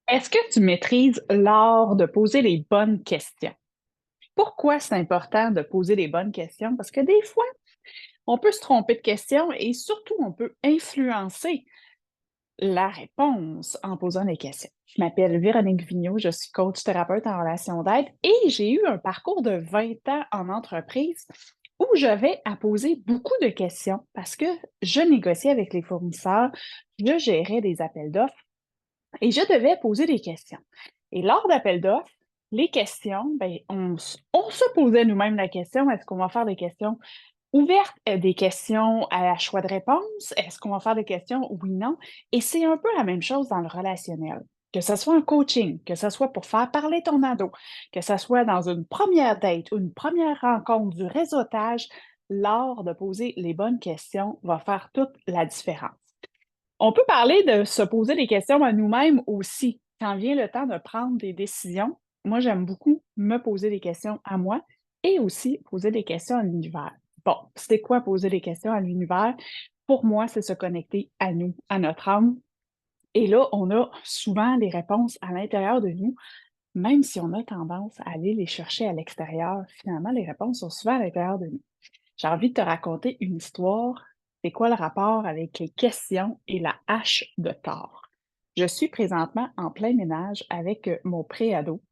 Est-ce que tu maîtrises l'art de poser les bonnes questions? Pourquoi c'est important de poser les bonnes questions? Parce que des fois, on peut se tromper de questions et surtout, on peut influencer la réponse en posant les questions. Je m'appelle Véronique Vigneault, je suis coach thérapeute en relation d'aide et j'ai eu un parcours de 20 ans en entreprise où j'avais à poser beaucoup de questions parce que je négociais avec les fournisseurs, je gérais des appels d'offres et je devais poser des questions. Et lors d'appels d'offres, les questions, ben, on se posait nous-mêmes la question, est-ce qu'on va faire des questions ouvertes, des questions à choix de réponse? Est-ce qu'on va faire des questions oui, non? Et c'est un peu la même chose dans le relationnel. Que ce soit un coaching, que ce soit pour faire parler ton ado, que ce soit dans une première date ou une première rencontre, du réseautage, l'art de poser les bonnes questions va faire toute la différence. On peut parler de se poser des questions à nous-mêmes aussi. Quand vient le temps de prendre des décisions, moi, j'aime beaucoup me poser des questions à moi et aussi poser des questions à l'univers. Bon, c'est quoi poser des questions à l'univers? Pour moi, c'est se connecter à nous, à notre âme. Et là, on a souvent des réponses à l'intérieur de nous, même si on a tendance à aller les chercher à l'extérieur. Finalement, les réponses sont souvent à l'intérieur de nous. J'ai envie de te raconter une histoire. C'est quoi le rapport avec les questions et la hache de Thor? Je suis présentement en plein ménage avec mon préado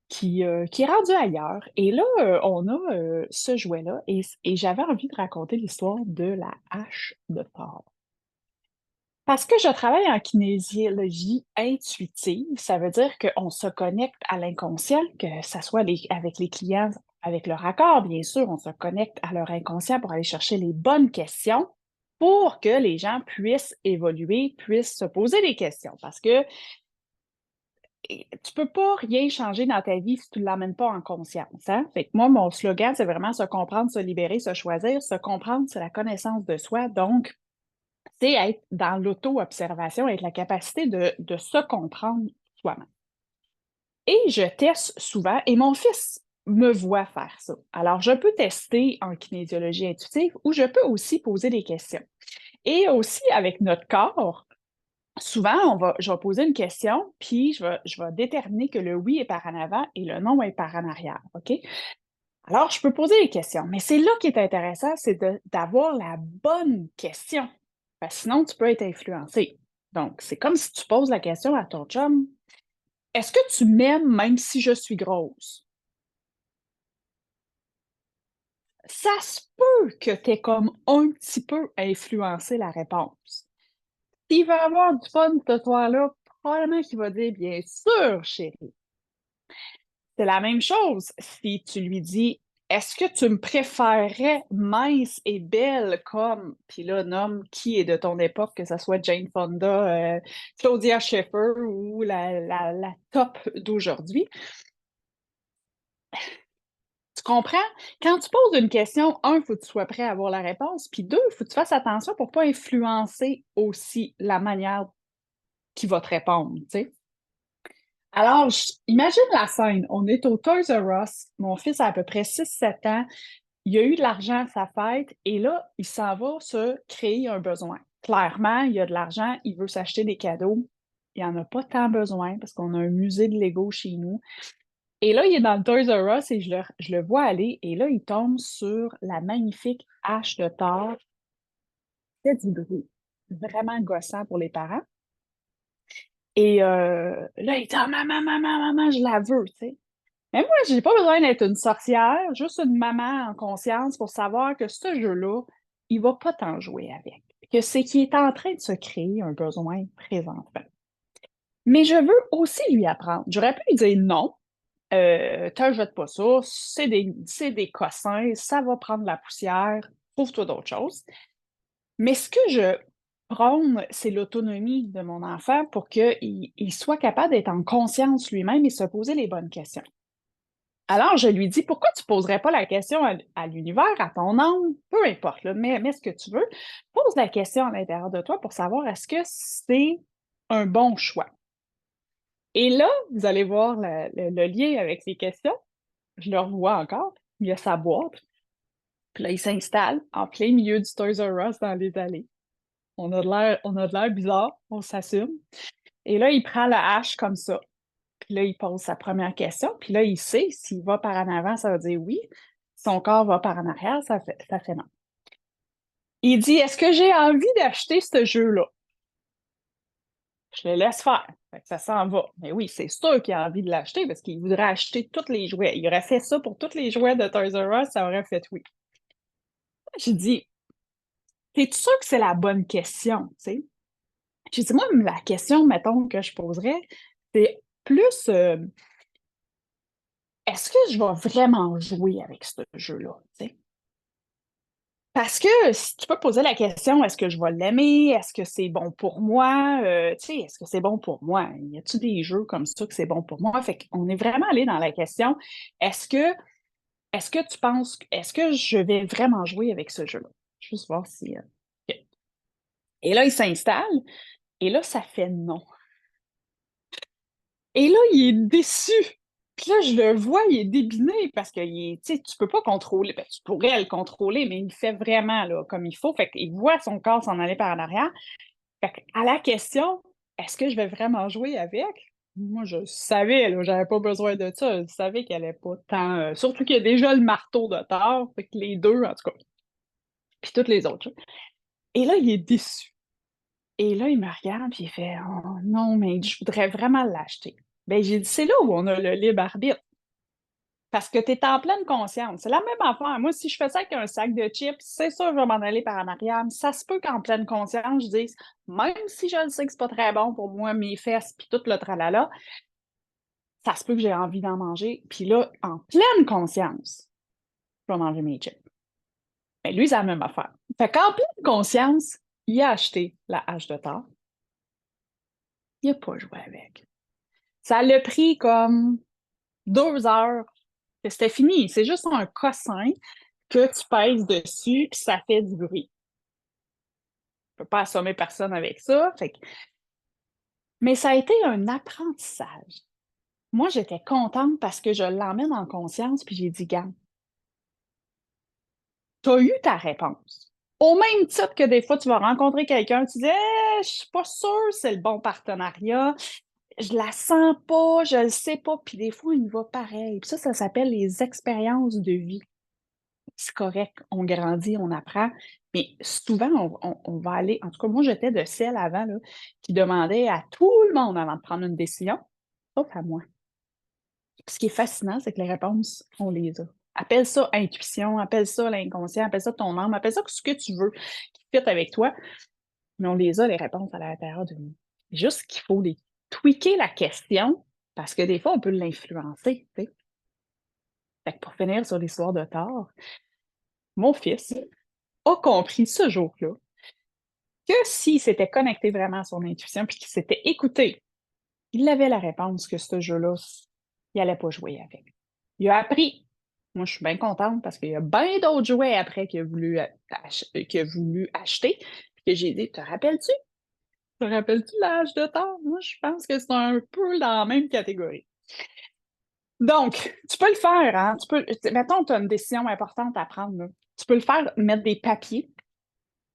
qui est rendu ailleurs. Et là, on a ce jouet-là et j'avais envie de raconter l'histoire de la hache de Thor. Parce que je travaille en kinésiologie intuitive, ça veut dire qu'on se connecte à l'inconscient, que ça soit avec les clients, avec leur accord, bien sûr, on se connecte à leur inconscient pour aller chercher les bonnes questions pour que les gens puissent évoluer, puissent se poser des questions. Parce que tu peux pas rien changer dans ta vie si tu ne l'amènes pas en conscience, hein? Fait que moi, mon slogan, c'est vraiment se comprendre, se libérer, se choisir. Se comprendre, c'est la connaissance de soi. Donc, c'est être dans l'auto-observation, être la capacité de se comprendre soi-même. Et je teste souvent, et mon fils me voit faire ça. Alors, je peux tester en kinésiologie intuitive ou je peux aussi poser des questions. Et aussi, avec notre corps, souvent, je vais poser une question, puis je vais déterminer que le oui est par en avant et le non est par en arrière. OK? Alors, je peux poser des questions, mais c'est là qui est intéressant, c'est d'avoir la bonne question. Parce que sinon, tu peux être influencé. Donc, c'est comme si tu poses la question à ton chum, est-ce que tu m'aimes même si je suis grosse? Ça se peut que tu aies comme un petit peu influencé la réponse. S'il veut avoir du fun ce soir-là, probablement qu'il va dire bien sûr, chérie. C'est la même chose si tu lui dis est-ce que tu me préférerais mince et belle comme, puis là, nomme qui est de ton époque, que ce soit Jane Fonda, Claudia Schiffer ou la top d'aujourd'hui. Tu comprends? Quand tu poses une question, un, il faut que tu sois prêt à avoir la réponse, puis deux, il faut que tu fasses attention pour ne pas influencer aussi la manière qu'il va te répondre, tu sais. Alors, imagine la scène. On est au Toys R Us. Mon fils a à peu près 6 7 ans. Il a eu de l'argent à sa fête et là, il s'en va se créer un besoin. Clairement, il a de l'argent, il veut s'acheter des cadeaux. Il n'en a pas tant besoin parce qu'on a un musée de Lego chez nous. Et là, il est dans le Toys R Us et je le vois aller et là, il tombe sur la magnifique hache de Thor. C'est du bruit. Vraiment gossant pour les parents. Et là, il dit ah, maman, maman, maman, je la veux, tu sais. Mais moi, j'ai pas besoin d'être une sorcière, juste une maman en conscience pour savoir que ce jeu-là, il va pas t'en jouer avec. Que c'est qu'il est en train de se créer un besoin présentement. Mais je veux aussi lui apprendre. J'aurais pu lui dire non, t'achètes pas ça, c'est des cossins, ça va prendre la poussière, trouve-toi d'autres choses. Mais ce que je prône, c'est l'autonomie de mon enfant pour qu'il soit capable d'être en conscience lui-même et se poser les bonnes questions. Alors, je lui dis, pourquoi tu ne poserais pas la question à l'univers, à ton âme, peu importe, là, mais ce que tu veux, pose la question à l'intérieur de toi pour savoir est-ce que c'est un bon choix. Et là, vous allez voir le lien avec les questions. Je le revois encore. Il y a sa boîte. Puis là, il s'installe en plein milieu du Toys R Us dans les allées. on a de l'air bizarre, on s'assume. Et là, il prend la hache comme ça. Puis là, il pose sa première question. Puis là, il sait s'il va par en avant, ça veut dire oui. Son corps va par en arrière, ça fait non. Il dit, est-ce que j'ai envie d'acheter ce jeu-là? Je le laisse faire. Fait que ça s'en va. Mais oui, c'est sûr qu'il a envie de l'acheter parce qu'il voudrait acheter tous les jouets. Il aurait fait ça pour tous les jouets de Toys R Us, ça aurait fait oui. J'ai dit, t'es-tu sûr que c'est la bonne question, tu sais? J'ai dit, moi, la question, mettons, que je poserais, c'est plus, est-ce que je vais vraiment jouer avec ce jeu-là, tu sais? Parce que si tu peux poser la question, est-ce que je vais l'aimer? Est-ce que c'est bon pour moi? Tu sais, est-ce que c'est bon pour moi? Y a-t-il des jeux comme ça que c'est bon pour moi? Fait qu'on est vraiment allé dans la question, est-ce que, est-ce que tu penses, est-ce que je vais vraiment jouer avec ce jeu-là? Juste voir si. OK. Et là, il s'installe, et là, ça fait non. Et là, il est déçu. Puis là, je le vois, il est débiné parce que tu sais, tu peux pas contrôler. Ben, tu pourrais le contrôler, mais il fait vraiment là, comme il faut. Fait qu'il voit son corps s'en aller par en arrière. Fait à la question, est-ce que je vais vraiment jouer avec? Moi, je savais, là, j'avais pas besoin de ça. Je savais qu'elle allait pas tant. Surtout qu'il y a déjà le marteau de Thor, fait que les deux, en tout cas. Puis toutes les autres. Et là, il est déçu. Et là, il me regarde, puis il fait oh, non, mais je voudrais vraiment l'acheter. Ben, j'ai dit, c'est là où on a le libre arbitre. Parce que tu es en pleine conscience. C'est la même affaire. Moi, si je fais ça avec un sac de chips, c'est sûr que je vais m'en aller par en arrière. Mais ça se peut qu'en pleine conscience, je dise, même si je le sais que c'est pas très bon pour moi, mes fesses, puis tout le tralala, ça se peut que j'ai envie d'en manger. Puis là, en pleine conscience, je vais manger mes chips. Mais lui, c'est la même affaire. Fait qu'en pleine conscience, il a acheté la hache de Thor. Il n'a pas joué avec. Ça l'a pris comme 2 heures que c'était fini. C'est juste un cossin que tu pèses dessus, puis ça fait du bruit. Je peux pas assommer personne avec ça. Mais ça a été un apprentissage. Moi, j'étais contente parce que je l'emmène en conscience, puis j'ai dit, garde, tu as eu ta réponse. Au même titre que des fois, tu vas rencontrer quelqu'un, tu dis, je suis pas sûre c'est le bon partenariat, je la sens pas, je le sais pas, puis des fois, il va pareil. Puis ça s'appelle les expériences de vie. C'est correct, on grandit, on apprend, mais souvent, on va aller, en tout cas, moi, j'étais de celle avant, là, qui demandait à tout le monde avant de prendre une décision, sauf à moi. Ce qui est fascinant, c'est que les réponses, on les a. Appelle ça intuition, appelle ça l'inconscient, appelle ça ton âme, appelle ça ce que tu veux qui fit avec toi, mais on les a, les réponses à l'intérieur de nous. Juste qu'il faut les tweaker la question, parce que des fois, on peut l'influencer, tu sais. Fait que pour finir sur l'histoire de Thor, mon fils a compris ce jour-là que s'il s'était connecté vraiment à son intuition puis qu'il s'était écouté, il avait la réponse que ce jeu-là, il n'allait pas jouer avec. Il a appris. Moi, je suis bien contente parce qu'il y a bien d'autres jouets après qu'il a voulu acheter. Puis que j'ai dit, te rappelles-tu? Te rappelles-tu l'âge de temps? Moi, je pense que c'est un peu dans la même catégorie. Donc, tu peux le faire, hein? Mettons, tu as une décision importante à prendre, là. Tu peux le faire, mettre des papiers,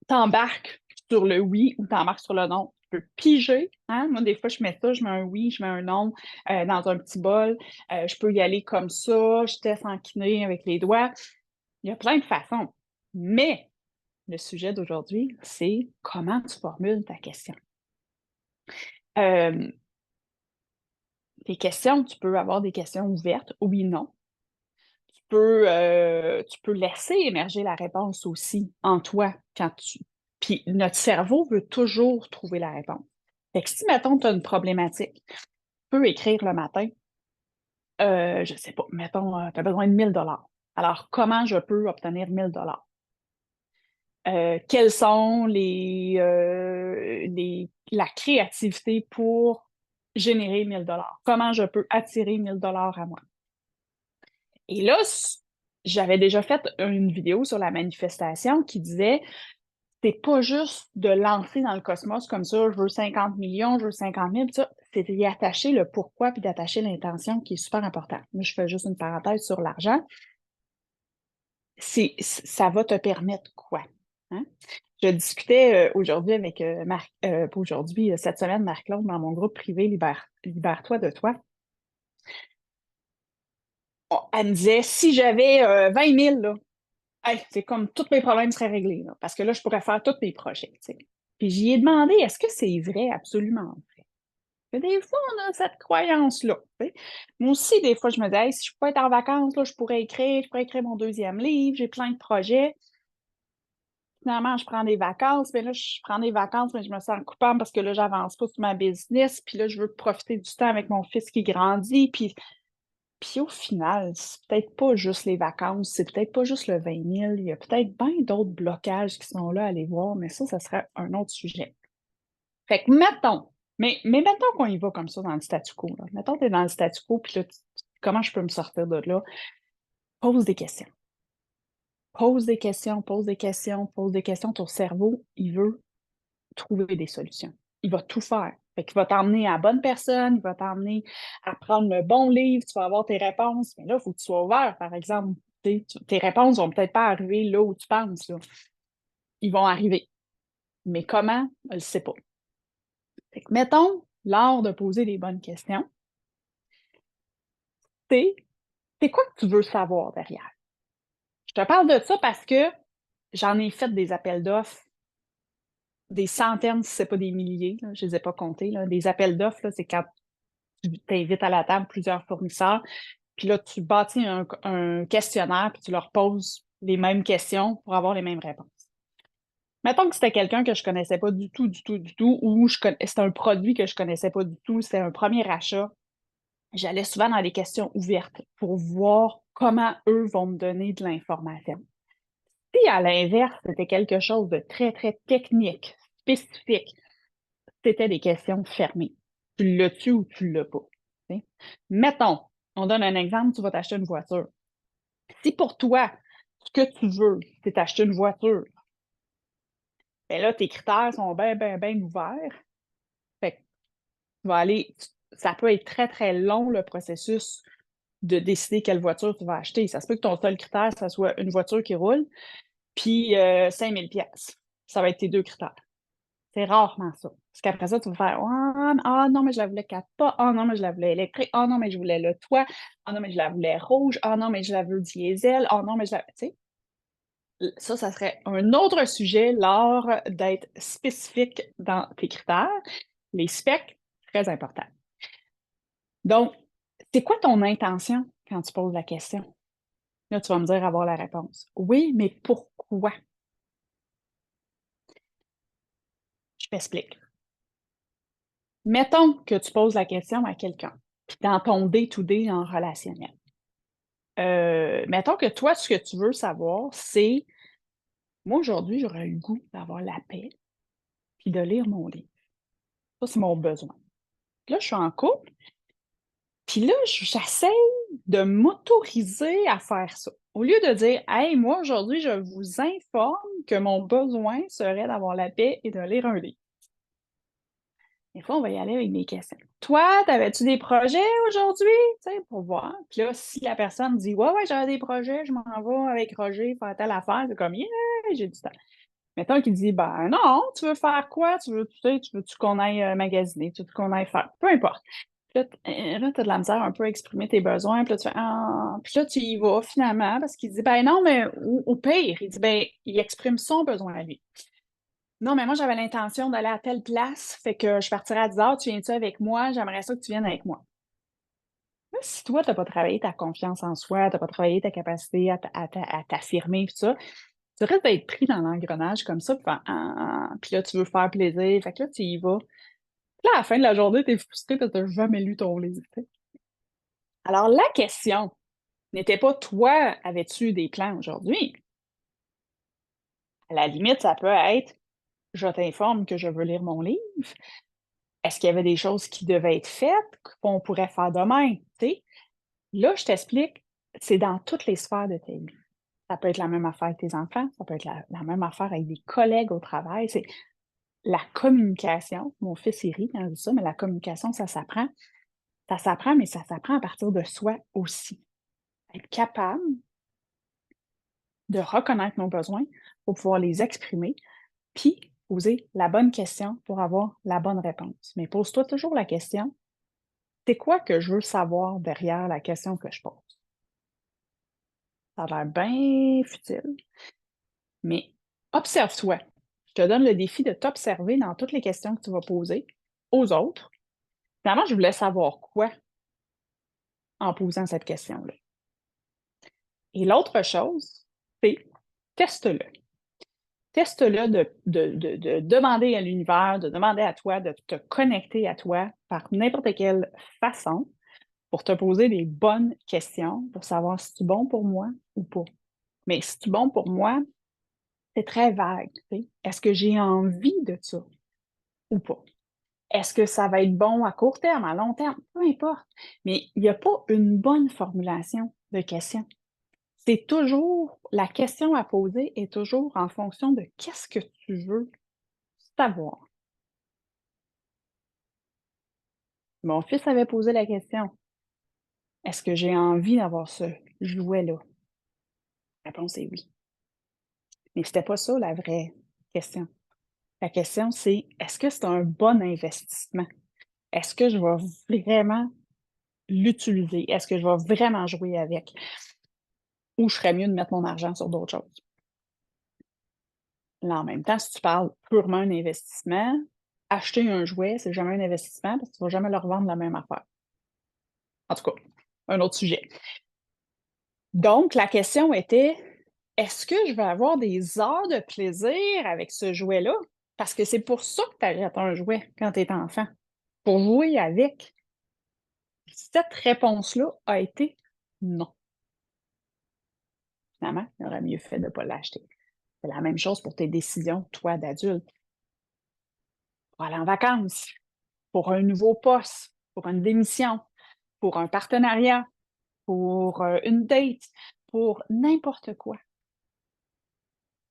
t'embarques sur le oui ou t'embarques sur le non. Tu peux piger. Hein? Moi, des fois, je mets ça, je mets un oui, je mets un non dans un petit bol. Je peux y aller comme ça, je teste en kiné avec les doigts. Il y a plein de façons. Mais le sujet d'aujourd'hui, c'est comment tu formules ta question. Euh, tes questions, tu peux avoir des questions ouvertes, oui, non. Tu peux laisser émerger la réponse aussi en toi quand tu. Puis notre cerveau veut toujours trouver la réponse. Fait que si, mettons, tu as une problématique, tu peux écrire le matin, je sais pas, mettons, tu as besoin de 1 000 $. Alors, comment je peux obtenir 1 000 $? Quelles sont la créativité pour générer 1 000 $? Comment je peux attirer 1 000 $ à moi? Et là, j'avais déjà fait une vidéo sur la manifestation qui disait c'est pas juste de lancer dans le cosmos comme ça, je veux 50 millions, je veux 50 000, ça, c'est d'y attacher le pourquoi puis d'attacher l'intention qui est super important. Moi, je fais juste une parenthèse sur l'argent. Ça va te permettre quoi? hein? Je discutais aujourd'hui avec Marc, pas aujourd'hui, cette semaine, Marc-Claude, dans mon groupe privé Libère-toi de toi. Elle me disait, si j'avais 20 000, là, hey, c'est comme tous mes problèmes seraient réglés, là, parce que là, je pourrais faire tous mes projets. Tu sais. Puis j'y ai demandé, est-ce que c'est vrai, absolument vrai? Que des fois, on a cette croyance-là. Tu sais. Moi aussi, des fois, je me dis, hey, si je pouvais être en vacances, là, je pourrais écrire mon deuxième livre, j'ai plein de projets. Finalement, je prends des vacances, mais là, je prends des vacances, mais je me sens coupable parce que là, j'avance pas sur ma business, puis là, je veux profiter du temps avec mon fils qui grandit, puis au final, c'est peut-être pas juste les vacances, c'est peut-être pas juste le 20 000, il y a peut-être bien d'autres blocages qui sont là à aller voir, mais ça serait un autre sujet. Fait que mettons, mais mettons qu'on y va comme ça dans le statu quo, là. Mettons que tu es dans le statu quo, puis là, comment je peux me sortir de là? Pose des questions. Pose des questions, pose des questions, pose des questions. Ton cerveau, il veut trouver des solutions. Il va tout faire. Fait qu'il va t'emmener à la bonne personne, il va t'emmener à prendre le bon livre, tu vas avoir tes réponses. Mais là, il faut que tu sois ouvert, par exemple. Tes réponses vont peut-être pas arriver là où tu penses. Là. Ils vont arriver. Mais comment? Je ne sais pas. Fait que, mettons, l'art de poser les bonnes questions, c'est quoi que tu veux savoir derrière? Je te parle de ça parce que j'en ai fait des appels d'offres, des centaines, si ce n'est pas des milliers, là, je ne les ai pas comptés. Là. Des appels d'offres, là, c'est quand tu invites à la table plusieurs fournisseurs, puis là, tu bâtis un questionnaire, puis tu leur poses les mêmes questions pour avoir les mêmes réponses. Mettons que c'était quelqu'un que je connaissais pas du tout, du tout, du tout, ou c'était un produit que je connaissais pas du tout, c'était un premier achat. J'allais souvent dans des questions ouvertes pour voir comment eux vont me donner de l'information. Si à l'inverse, c'était quelque chose de très, très technique, spécifique, c'était des questions fermées. Tu l'as-tu ou tu l'as pas? T'sais. Mettons, on donne un exemple, tu vas t'acheter une voiture. Si pour toi, ce que tu veux, c'est t'acheter une voiture, bien là, tes critères sont bien, bien, bien ouverts. Fait que tu vas aller, ça peut être très, très long, le processus de décider quelle voiture tu vas acheter. Ça se peut que ton seul critère, ça soit une voiture qui roule, puis 5 000 $. Ça va être tes deux critères. C'est rarement ça. Parce qu'après ça, tu vas faire ah non, mais je la voulais 4 pas. Ah non, mais je la voulais électrique. Ah non, mais je voulais le toit. Ah non, mais je la voulais rouge. Ah non, mais je la veux diesel. Ah non, mais je la. Tu sais, ça serait un autre sujet, l'art d'être spécifique dans tes critères. Les specs, très important. Donc, c'est quoi ton intention quand tu poses la question? Là, tu vas me dire avoir la réponse. Oui, mais pourquoi? Je m'explique. Mettons que tu poses la question à quelqu'un, puis dans ton day-to-day en relationnel. Mettons que toi, ce que tu veux savoir, c'est moi, aujourd'hui, j'aurais le goût d'avoir la paix puis de lire mon livre. Ça, c'est mon besoin. Là, je suis en couple, puis là, j'essaie de m'autoriser à faire ça. Au lieu de dire, hey, moi, aujourd'hui, je vous informe que mon besoin serait d'avoir la paix et de lire un livre. Des fois, on va y aller avec des questions. Toi, t'avais-tu des projets aujourd'hui? Tu sais, pour voir. Puis là, si la personne dit, ouais, ouais, j'avais des projets, je m'en vais avec Roger faire telle affaire, c'est comme, yeah, j'ai du temps. Mettons qu'il dit, ben non, tu veux faire quoi? Tu sais, tu veux qu'on aille magasiner? Tu veux qu'on aille faire? Peu importe. Puis là, tu as de la misère un peu à exprimer tes besoins. Puis là, tu fais, ah, puis là, tu y vas finalement parce qu'il dit, ben non, mais au pire, il dit, ben, il exprime son besoin à lui. Non, mais moi, j'avais l'intention d'aller à telle place, fait que je partirai à 10 heures, tu viens-tu avec moi? J'aimerais ça que tu viennes avec moi. Là, si toi, tu n'as pas travaillé ta confiance en soi, tu n'as pas travaillé ta capacité à t'affirmer, tout ça, tu risques d'être pris dans l'engrenage comme ça, puis là, tu veux faire plaisir, fait que là, tu y vas. Puis là, à la fin de la journée, tu es frustré parce que tu n'as jamais lu ton livre. Tu sais. Alors, la question n'était pas toi, avais-tu des plans aujourd'hui? À la limite, ça peut être je t'informe que je veux lire mon livre. Est-ce qu'il y avait des choses qui devaient être faites, qu'on pourrait faire demain? Tu sais? Là, je t'explique, c'est dans toutes les sphères de ta vie. Ça peut être la même affaire avec tes enfants, ça peut être la même affaire avec des collègues au travail. C'est la communication. Mon fils, il rit quand je dis ça, mais la communication, ça s'apprend. Ça s'apprend, mais ça s'apprend à partir de soi aussi. Être capable de reconnaître nos besoins, pour pouvoir les exprimer, puis poser la bonne question pour avoir la bonne réponse. Mais pose-toi toujours la question, c'est quoi que je veux savoir derrière la question que je pose? Ça a l'air bien futile, mais observe-toi. Je te donne le défi de t'observer dans toutes les questions que tu vas poser aux autres. Finalement, je voulais savoir quoi en posant cette question-là. Et l'autre chose, c'est teste-le. Teste-le de demander à l'univers, de demander à toi, de te connecter à toi par n'importe quelle façon pour te poser des bonnes questions pour savoir si c'est bon pour moi ou pas. Mais si c'est bon pour moi, c'est très vague. Est-ce que j'ai envie de ça ou pas? Est-ce que ça va être bon à court terme, à long terme? Peu importe. Mais il n'y a pas une bonne formulation de question. C'est toujours, la question à poser est toujours en fonction de qu'est-ce que tu veux savoir. Mon fils avait posé la question, est-ce que j'ai envie d'avoir ce jouet-là? La réponse est oui. Mais c'était pas ça la vraie question. La question, c'est est-ce que c'est un bon investissement? Est-ce que je vais vraiment l'utiliser? Est-ce que je vais vraiment jouer avec? Ou je ferais mieux de mettre mon argent sur d'autres choses? Là, en même temps, si tu parles purement un investissement, acheter un jouet, c'est jamais un investissement parce que tu ne vas jamais le revendre la même affaire. En tout cas, un autre sujet. Donc, la question était, est-ce que je vais avoir des heures de plaisir avec ce jouet-là? Parce que c'est pour ça que tu achètes un jouet quand tu es enfant, pour jouer avec. Cette réponse-là a été non. Finalement, il aurait mieux fait de ne pas l'acheter. C'est la même chose pour tes décisions, toi, d'adulte. Pour aller en vacances, pour un nouveau poste, pour une démission, pour un partenariat, pour une date, pour n'importe quoi.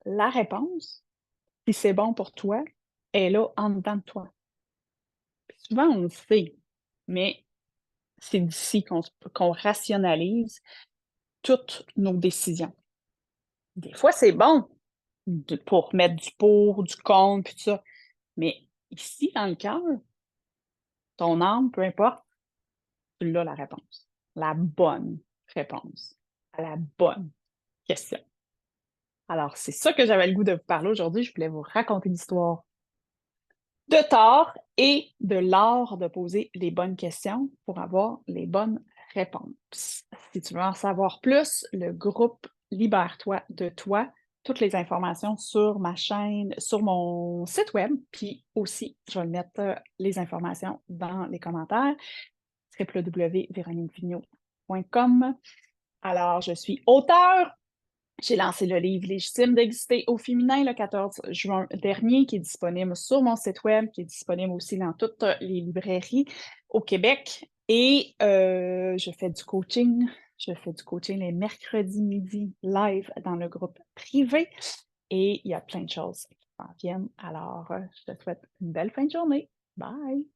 La réponse, si c'est bon pour toi, est là en dedans de toi. Puis souvent, on le sait, mais c'est d'ici qu'on rationalise toutes nos décisions. Des fois, c'est bon pour mettre du pour, du contre, puis tout ça. Mais ici, dans le cœur, ton âme, peu importe, tu l'as la réponse. La bonne réponse à la bonne question. Alors, c'est ça que j'avais le goût de vous parler aujourd'hui. Je voulais vous raconter l'histoire de tort et de l'art de poser les bonnes questions pour avoir les bonnes réponses. Si tu veux en savoir plus, le groupe Libère-toi de toi, toutes les informations sur ma chaîne, sur mon site web, puis aussi, je vais mettre les informations dans les commentaires, www.veroniquevigneault.com. Alors, je suis auteure. J'ai lancé le livre Légitime d'exister au féminin le 14 juin dernier, qui est disponible sur mon site web, qui est disponible aussi dans toutes les librairies au Québec. Et je fais du coaching. Je fais du coaching les mercredis midi live dans le groupe privé. Et il y a plein de choses qui s'en viennent. Alors, je te souhaite une belle fin de journée. Bye!